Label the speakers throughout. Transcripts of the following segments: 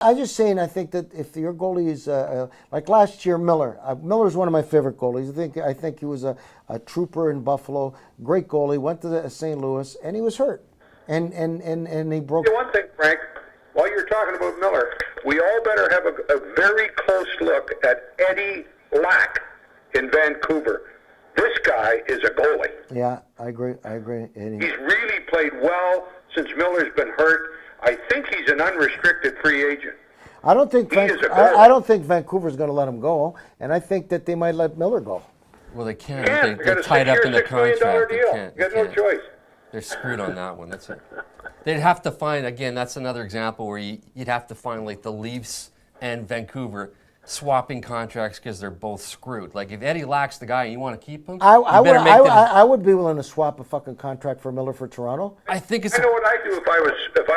Speaker 1: I'm just saying. I think that if your goalie is like last year, Miller. Miller's one of my favorite goalies. I think he was a trooper in Buffalo. Great goalie. Went to St. Louis, and he was hurt, and he broke.
Speaker 2: One thing, Frank. While you're talking about Miller, we all better have a very close look at Eddie Lack in Vancouver. This guy is a goalie.
Speaker 1: Yeah, I agree. Eddie.
Speaker 2: He's really played well since Miller's been hurt. I think he's an unrestricted free agent.
Speaker 1: I don't think Vancouver's going to let him go, and I think that they might let Miller go.
Speaker 3: Well, they can't. They're tied up in the contract. They can't.
Speaker 2: You got no choice.
Speaker 3: They're screwed on that one. That's it. They'd have to find, again, that's another example where you'd have to find like the Leafs and Vancouver swapping contracts because they're both screwed. Like if Eddie Lack's the guy and you want to keep him,
Speaker 1: I would be willing to swap a fucking contract for Miller for Toronto.
Speaker 3: I think it's.
Speaker 2: I know what I'd do if I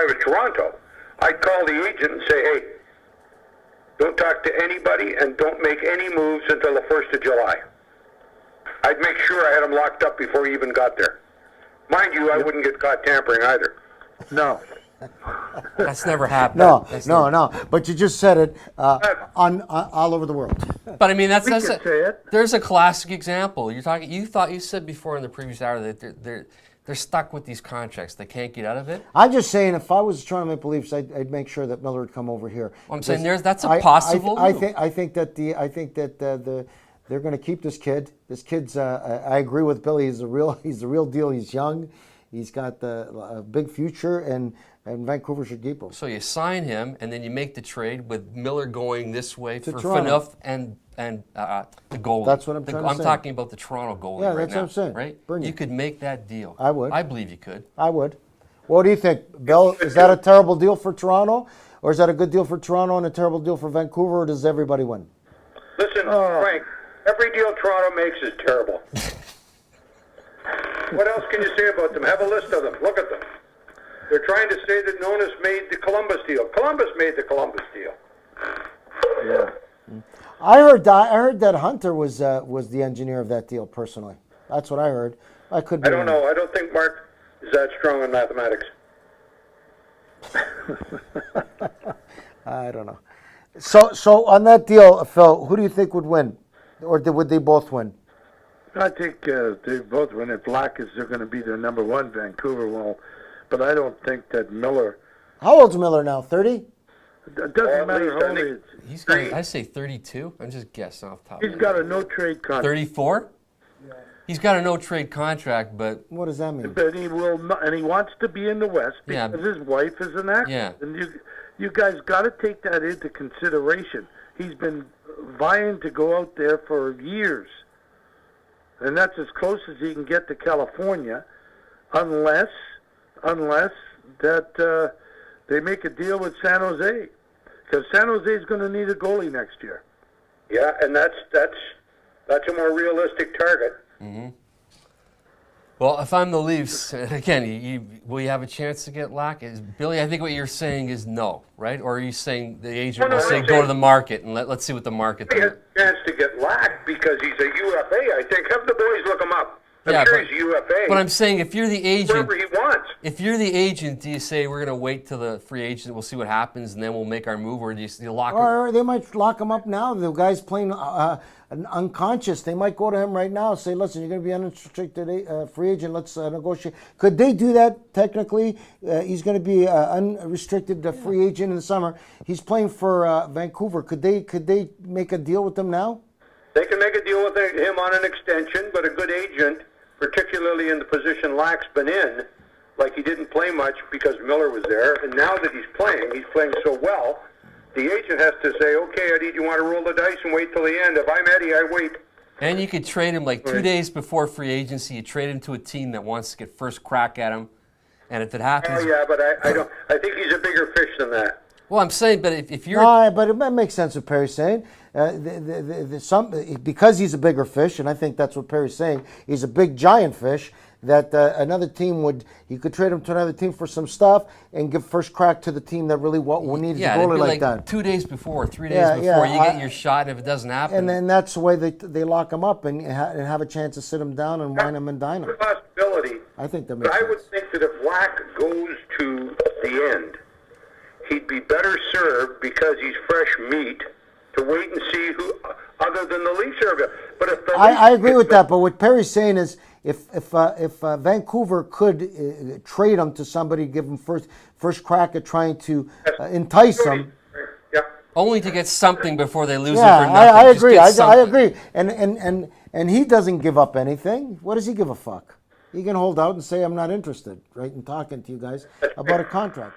Speaker 2: was Toronto. I'd call the agent and say, hey, don't talk to anybody and don't make any moves until the 1st of July. I'd make sure I had him locked up before he even got there. Mind you, I wouldn't get caught tampering either.
Speaker 1: No.
Speaker 3: That's never happened.
Speaker 1: No. But you just said it on all over the world.
Speaker 3: But I mean, there's a classic example. You said before in the previous hour that they're stuck with these contracts. They can't get out of it.
Speaker 1: I'm just saying, if I was Toronto Maple Leafs, I'd make sure that Miller would come over here.
Speaker 3: Well, I'm saying that's a possible.
Speaker 1: I think that they're going to keep this kid. This kid's. I agree with Billy. He's the real deal. He's young. He's got a big future, and Vancouver should keep him.
Speaker 3: So you sign him, and then you make the trade with Miller going this way
Speaker 1: to
Speaker 3: for
Speaker 1: Toronto.
Speaker 3: Phaneuf and the goalie.
Speaker 1: That's what I'm trying to say.
Speaker 3: I'm talking about the Toronto goalie
Speaker 1: Yeah,
Speaker 3: right
Speaker 1: that's
Speaker 3: now.
Speaker 1: what I'm saying.
Speaker 3: Right?
Speaker 1: Bring
Speaker 3: You
Speaker 1: it.
Speaker 3: could make that deal.
Speaker 1: I would.
Speaker 3: I believe you could.
Speaker 1: I would. What do you think, Bill? Is that a terrible deal for Toronto, or is that a good deal for Toronto and a terrible deal for Vancouver, or does everybody win?
Speaker 2: Listen, Frank, every deal Toronto makes is terrible. What else can you say about them? Have a list of them. Look at them. They're trying to say that Nonis made the Columbus deal. Columbus made the Columbus deal.
Speaker 1: Yeah. I heard that Hunter was the engineer of that deal personally. That's what I heard. I could be
Speaker 2: I don't know. I don't think Mark is that strong in mathematics.
Speaker 1: I don't know. So on that deal, Phil, who do you think would win? Or would they both win?
Speaker 4: I think they both win. If Lack is they're going to be their number one, Vancouver will. But I don't think that Miller.
Speaker 1: How old's Miller now? 30?
Speaker 4: It doesn't matter how old he is.
Speaker 3: He's got, I say 32. I'm just guessing off the top.
Speaker 4: He's got a no-trade contract.
Speaker 3: 34? Yeah. He's got a no-trade contract, but
Speaker 1: what does that mean?
Speaker 4: But he will not, and he wants to be in the West because his wife is an actress.
Speaker 3: Yeah.
Speaker 4: And you guys got to take that into consideration. He's been vying to go out there for years. And that's as close as he can get to California, unless that they make a deal with San Jose, because San Jose is going to need a goalie next year.
Speaker 2: Yeah, and that's a more realistic target.
Speaker 3: Mm-hmm. Well, if I'm the Leafs, again, will you have a chance to get Lack? Billy, I think what you're saying is no, right? Or are you saying the agent will say go to the market and let's see what the market does?
Speaker 2: He has a chance to get Lack because he's a UFA, I think. Have the boys look him up. I'm sure he's UFA.
Speaker 3: But I'm saying if you're the agent,
Speaker 2: whatever he wants.
Speaker 3: If you're the agent, do you say we're going to wait till the free agent, we'll see what happens, and then we'll make our move, or do you lock him?
Speaker 1: Or they might lock him up now. The guy's playing unconscious. They might go to him right now and say, listen, you're going to be an unrestricted free agent. Let's negotiate. Could they do that technically? He's going to be an unrestricted free agent in the summer. He's playing for Vancouver. Could they make a deal with him now?
Speaker 2: They can make a deal with him on an extension, but a good agent, particularly in the position Lack's been in, like he didn't play much because Miller was there, and now that he's playing so well, the agent has to say, okay, Eddie, do you want to roll the dice and wait till the end? If I'm Eddie, I wait.
Speaker 3: And you could trade him like 2 days before free agency. You trade him to a team that wants to get first crack at him, and if it happens...
Speaker 2: Oh, yeah, but I don't. I think he's a bigger fish than that.
Speaker 3: Well, I'm saying, but if you're...
Speaker 1: No, but it makes sense what Perry's saying. Because he's a bigger fish, and I think that's what Perry's saying, he's a big, giant fish, that another team you could trade him to another team for some stuff and give first crack to the team that really needs a goalie like that.
Speaker 3: 2 days before, 3 days before, you get your shot, and if it doesn't happen...
Speaker 1: And then that's the way they lock him up and have a chance to sit him down and wine him and dine him.
Speaker 2: Possibility.
Speaker 1: I think that makes sense.
Speaker 2: I would think that if Lack goes to the end, he'd be better served because he's fresh meat to wait and see who, other than the Leafs are. But if the
Speaker 1: I
Speaker 2: Leafs
Speaker 1: agree
Speaker 2: get
Speaker 1: with
Speaker 2: the-
Speaker 1: that, but what Perry's saying is if Vancouver could trade him to somebody, give him first crack at trying to entice him.
Speaker 2: Yeah.
Speaker 3: Only to get something before they lose
Speaker 1: Yeah,
Speaker 3: him for nothing.
Speaker 1: I
Speaker 3: Just
Speaker 1: agree.
Speaker 3: get
Speaker 1: I
Speaker 3: something.
Speaker 1: agree. And he doesn't give up anything. What does he give a fuck? He can hold out and say, I'm not interested, right, in talking to you guys about a contract.